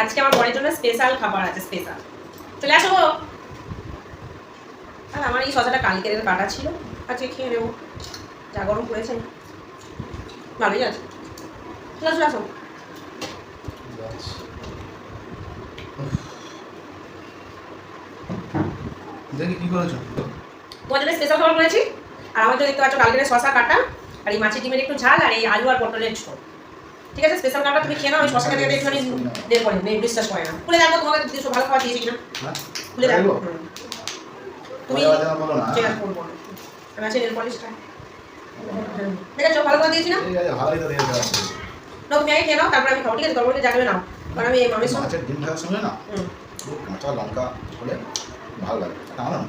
আজকে আমার বরের জন্য স্পেশাল খাবার আছে, স্পেশাল। চলে আসো। আর আমার এই শসাটা কালকের কাটা ছিল, আজকে খেয়ে নেবো, যা গরম পড়েছে। ভালোই আছে। চলে আসো, আসো। দেখি কি করেছো? তোমার জন্য স্পেশাল খাবার করেছি। আর আমার জন্য দেখতে পাচ্ছ কালকের শসা কাটা, আর এই মাছের ডিমের একটু ঝাল, আর এই আলু আর পটলের ঝোল। ঠিক আছে, স্পেশাল খাবার তুমি খেয়ে নাও। আমি শসা খেতে একটুখানি দেড় পরে বিশ্বাস করে না। খুলে দেখো তোমাকে দুশো ভালো খাবার দিয়েছি কিনা। খুলে দেখো। তুমি ঠিক আছে, বলবো আমি আছে নেল পলিশটা। দেখেছো ভালো করে দিয়েছি না? ভালোই তো দিয়েছো। না তুমি আগে খেয়ে নাও, তারপর আমি খাবো। ঠিক আছে, গরম জানাবে নাও, কারণ আমি মামের সঙ্গে মাছের ডিম ভাজার সময় না কাঁচা লঙ্কা হলে ভালো লাগে। আমার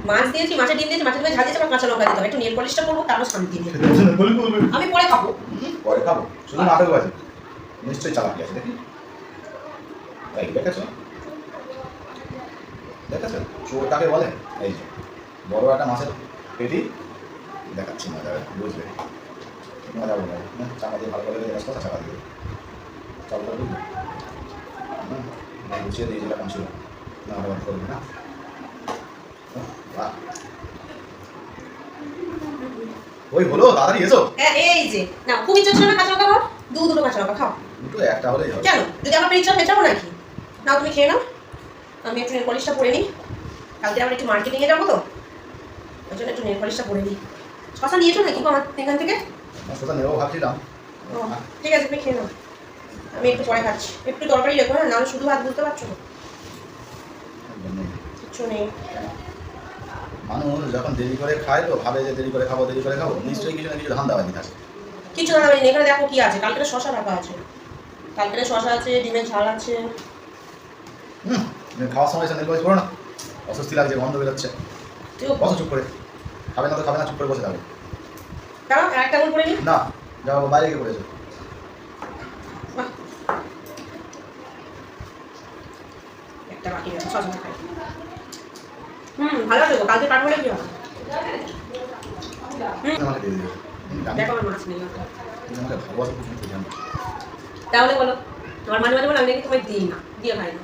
মাছ দিয়েছি, মাছের ডিম দিয়েছি, মাছের ডিমে ঝাল দিয়েছি, আবার কাঁচা লঙ্কা দিতে হবে। একটু নেল পলিশটা করবো, তারপর শান্তি দিয়ে আমি পরে খাবো। পরে খাবো, শুধু নাটক আছে, নিশ্চয়ই চালাকি আছে। দেখি তাই দেখেছো, দেখেছো চোর কাকে বলে? এই যে বড় একটা মাছের পেটি দেখাচ্ছি, মজা বুঝবে, মজা বলবে। চাপা দিয়ে ভালো করে কথা চাপা দিয়ে চালটা বুঝবে, গুছিয়ে দিয়ে যেটা ছিল না, ওটা করবে না। ওই হলো, তাড়াতাড়ি এসো। হ্যাঁ এই যে না, খুব ইচ্ছা ছিল না কাঁচা লঙ্কা খাও, দুটো কাঁচা লঙ্কা খাও। দুটো একটা হলেই হবে। কেন, যদি আমার ইচ্ছা পেঁচাবো নাকি? নাও তুমি খেয়ে নাও, আমি একটু নেল পলিশটা পরে নিই। কালকে আমরা একটু মার্কেটে নিয়ে যাবো তো, ওই জন্য একটু নেল পলিশটা পরে নিই। শসা নিয়েছো নাকি আমার এখান থেকে? শসা নেবো ভাবছিলাম। ও ঠিক আছে, তুমি খেয়ে নাও, আমি একটু পরে খাচ্ছি। একটু তরকারি রেখো, না নাহলে শুধু ভাত বুঝতে পারছো না, কিচ্ছু নেই। মানুষ যখন দেরি করে খায় তো ভাবে যে দেরি করে খাবো, দেরি করে খাবো, নিশ্চয়ই কিছু না কিছু ধান্দা বাজি থাকে। কিছু না, এখানে দেখো কি আছে, কালকের শসা রাখা আছে, কালকের শসা আছে, ডিমের ঝাল আছে। খাওয়ার সময় এসে নির্বাচন করো না, অস্বস্তি লাগছে, গন্ধ বেরোচ্ছে। বসো চুপ করে, খাবে না তো খাবে না, চুপ করে বসে থাকবে। কারণ একটা করে নিই না, যাও বাইরে গিয়ে পড়েছো। একটা বাকি আছে, শসা খাই। ভালো আছে গো, কালকে পাঠাবো কি হবে? আমাকে দিয়ে দিও। দেখো আমার মাছ নেই, আমাকে ভালোবাসা খুব জানো। তাহলে বলো, আমার মাঝে মাঝে বলো আমি নাকি তোমায় দিই না, দিয়ে খাই না।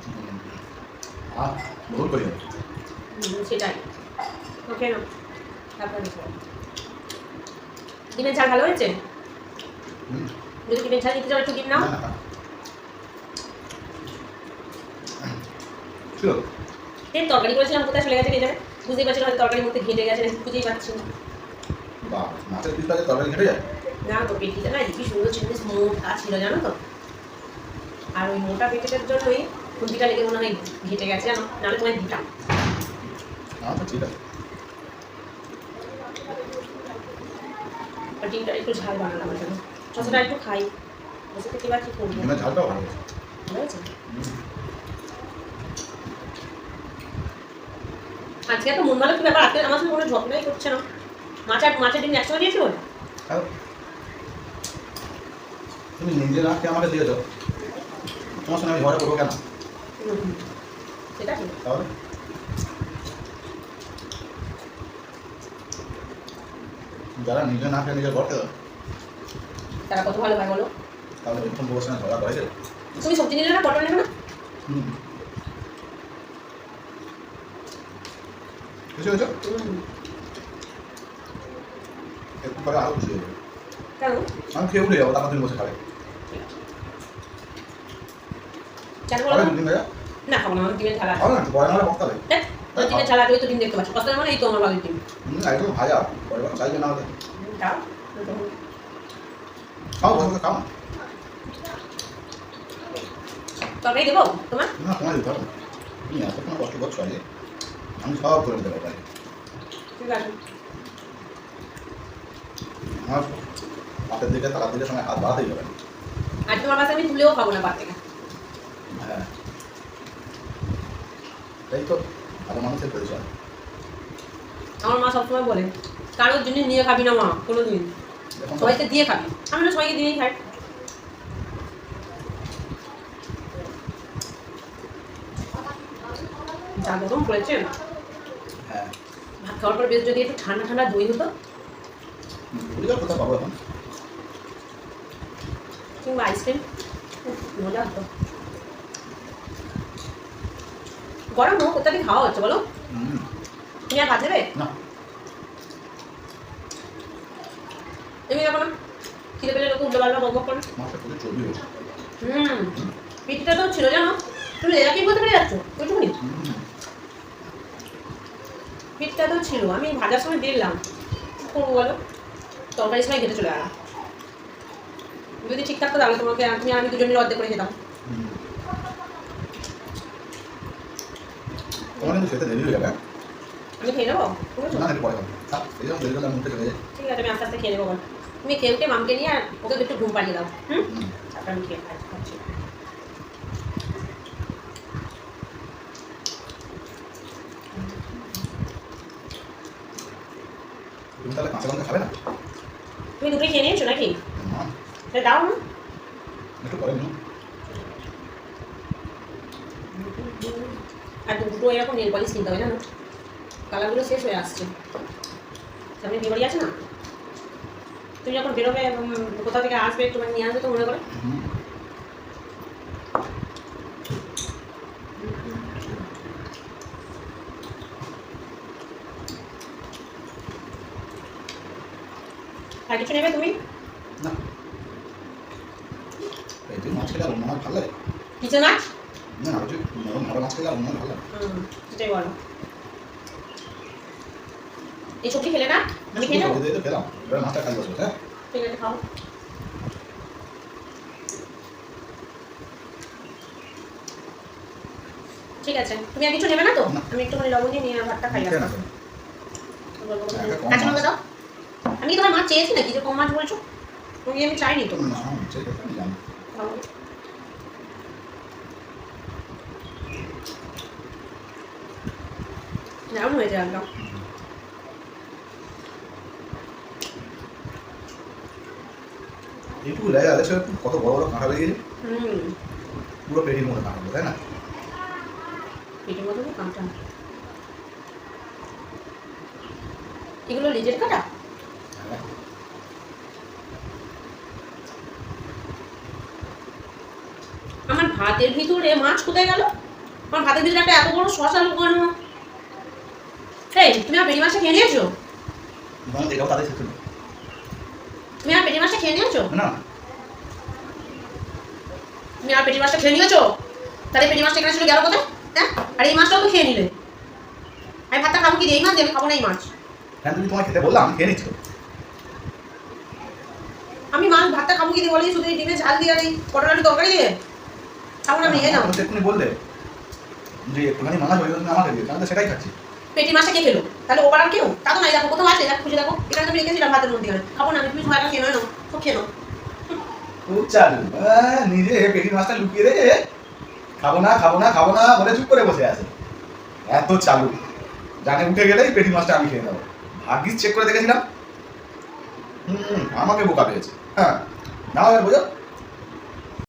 ভুল করি না। সেটাই, ওকে না। তারপরে দেখো ডিমের ঝাল ভালো হয়েছে। যদি ডিমের ঝাল নিতে চাও একটু ডিম নাও। ডিম তরকারি করেছিলাম, কোথায় চলে গেছে কে জানে, বুঝতেই পারছি না, হয়তো তরকারির মধ্যে ঘেটে গেছে, খুঁজেই পাচ্ছি না। বাহ, মাছের পিসটাকে তরকারি ঘেটে যায়? না তো, পেটিটা না কি সুন্দর ছিল, মোটা ছিল জানো তো, আর ওই মোটা পেটিটার জন্যই খুন্তিটা লেগে মনে হয় ঘেটে গেছে জানো, নাহলে তোমায় দিতাম। আচ্ছা ঠিক আছে। আর ডিমটা একটু ঝাল বানালাম আমার জন্য, শসাটা একটু খাই, বসে থেকে এবার কি করবো। ডিমের ঝালটাও ভালো ভালো হয়েছে। আজকে এত মন ভালো কি ব্যাপার, আজকে আমার সঙ্গে কোনো ঝগড়াই করছে না। মাছের ডিম একসঙ্গে দিয়েছি বলে তুমি নিজে রাখতে আমাকে দিয়েছো, তোমার সঙ্গে আমি ঘরে করবো কেন? সেটা কি তাহলে যারা নিজে না খেয়ে নিজের ঘরকে তারা কত ভালো হয় বলো। তাহলে প্রথম বউর সঙ্গে ঝগড়া করে। তুমি সবজি নিলে না, পটল নেবে না? খুশি হয়েছো? একটু পরে আরো খুশি হয়ে যাবে। কেন? আমি খেয়ে উঠে যাবো, তারপর তুমি বসে খাবে। কেন বলো না, খাবো না, আমার ডিমের ঝাল আছে। বড় নাহলে বসতে হবে। ডিমের ঝাল আছে, ওই তো ডিম দেখতে পাচ্ছ, কত মানে এই তো আমার বাড়ির ডিম। একদম ভাজা, বড় চাইবে না হলে খাও খাও, বসে খাও না। তরকারি দেবো তোমার? না, তোমার দিতে হবে। তুমি এতক্ষণ কষ্ট করছো আগে, আমি সব করে দিতে পারবো। ঠিক আছে, আমার হাতের দিকে তালার দিকে সময় হাত বাড়াতেই হবে। আর তোমার কাছে আমি তুলেও খাবো না পাত থেকে। হ্যাঁ, এই তো ভালো মানুষের পরিচয়। আমার মা সবসময় বলে কারোর জিনিস নিয়ে খাবি না মা, কোনোদিন সবাইকে দিয়ে খাবি। আমি না সবাইকে দিয়েই খাই। যা গরম পড়েছে, হ্যাঁ, ভাত খাওয়ার পর বেশ যদি একটু ঠান্ডা ঠান্ডা দই হতো, কোথাও পাবো এখন। কিংবা আইসক্রিম, মজা হতো। গরম হোক কোথা দিয়ে খাওয়া হচ্ছে বলো? হুম, তুমি আর ভাত দেবে? না তুমি দেখো না খিদে পেলে লোক উল্টো পাল্টা বকবক করে। মাছটা খুবই চর্বি হয়েছে। পিঠটা তো ছিল জানো, তুমি লেজা কি বলতে পেরে যাচ্ছ ওইটুকুনি? পিঠটা তো ছিল, আমি ভাজার সময় দেখলাম, কি করবো বলো, তরকারির সময় খেতে চলে গেলাম। যদি ঠিক থাকতো তাহলে তোমাকে তুমি আর আমি দুজনের অর্ধেক করে যেতাম। তোমার কিন্তু খেতে দেরি হয়ে যাবে। আমি খেয়ে নেবো, বুঝেছো? না একটু পরে খাবো। এই যখন দেরি করলে মুখে চলে যায়। ঠিক আছে আমি আস্তে আস্তে খেয়ে নেবো বল। তুমি খেয়ে উঠে মামকে নিয়ে আর ওকে একটু ঘুম পাড়িয়ে দাও। হুম। তারপর আমি খেয়ে খাচ্ছি। তুমি তাহলে কাঁচা লঙ্কা খাবে না? তুমি দুটোই খেয়ে নিয়েছো নাকি? না, তাহলে দাও না। একটু পরে নিও। আর দুটো এরকম নেল পলিশ কিনতে হবে জানো, কালারগুলো শেষ হয়ে আসছে। সামনে বিয়ে আছে না, তুমি যখন বেরোবে কোথাও থেকে আসবে একটু নিয়ে আসবে তো মনে করে। হুম। আর কিছু নেবে তুমি? না, এই তুই মাছ খেলে আর অন্য মাছ ভালো লাগে? কিছু মাছ? না, ওই যে নরম ভালো মাছ খেলে আর অন্য মাছ ভালো লাগে? সেটাই বলো। এই সবজি খেলে না, আমি খেয়ে নেবো। এই তো খেলাম, এবার মাছটা খাই বসবো, হ্যাঁ? ঠিক আছে খাও। ঠিক আছে তুমি আর কিছু নেবে না তো? না। আমি একটুখানি লবণ দিয়ে নিয়ে ভাতটা খাই। খেয়ে না, খেয়ে না। কাঁচা লঙ্কা দাও। আমি কি তোমার মাছ চেয়েছি নাকি যে কম মাছ বলছো? তুমি আমি চাইনি তো। না, ঠিক আছে, আমি জানি। দারুণ হয়েছে একদম। এইটুকু লেগে আছে, কত বড় বড় কাঁটা বেরিয়েছে। হুম, পুরো পেটির মধ্যে কাঁটা, তাই না? পেটের মতো তো কাঁটা। এগুলো লেজের কাটা? হ্যাঁ। আমার ভাতের ভিতরে মাছ কোথায় গেল? আমার ভাতের ভিতরে একটা এত বড় শশা লুকানো। এই তুমি আর পেটি মাছটা খেয়ে নিয়েছো? তোমার এটাও তাদের শেখে না। তুমি আর পেটি মাছটা খেয়ে নিয়েছো? না, তুমি আর পেটি মাছটা খেয়ে নিয়েছো? তাহলে পেটি মাছটা এখানে ছিল গেল কোথায়? হ্যাঁ, আর এই মাছটাও তো খেয়ে নিলে। আমি ভাতটা খাবো কি দিয়ে? এই মাছ দিয়ে? আমি খাবো না এই মাছ। হ্যাঁ তুমি তোমায় খেতে বললাম, আমি খেয়ে নিচ্ছি। আমি মাছ ভাতটা খাবো কি দিয়ে বলি? শুধু এই ডিমের ঝাল দিয়ে আর এই পটল আলু তরকারি দিয়ে খাবো না আমি, এই নাও। এক্ষুনি বললে যে একটুখানি মাছ ওই জন্য আমাকে দিয়ে, তাহলে তো সেটাই খাচ্ছি। পেটি মাছটা কে খেলো? তাহলে ও পাড়ার কেউ? তা তো নাই, দেখো কোথাও আছে, দেখো খুঁজে দেখো। এখানে তো আমি রেখেছিলাম ভাতের মধ্যে, খাবো না আমি, তুমি সবাই খেয়ে নাও, সব খেয়ে নাও। খুব চালু, নিজে পেটির মাছটা লুকিয়ে রেখে খাবো না খাবো না খাবো না বলে চুপ করে বসে আছে। এত চালু, জানে উঠে গেলেই পেটি মাছটা আমি খেয়ে নেবো। ভাগ্যিস চেক করে দেখেছিলাম। আমাকে বোকা পেয়েছে। হ্যাঁ, না বোঝো।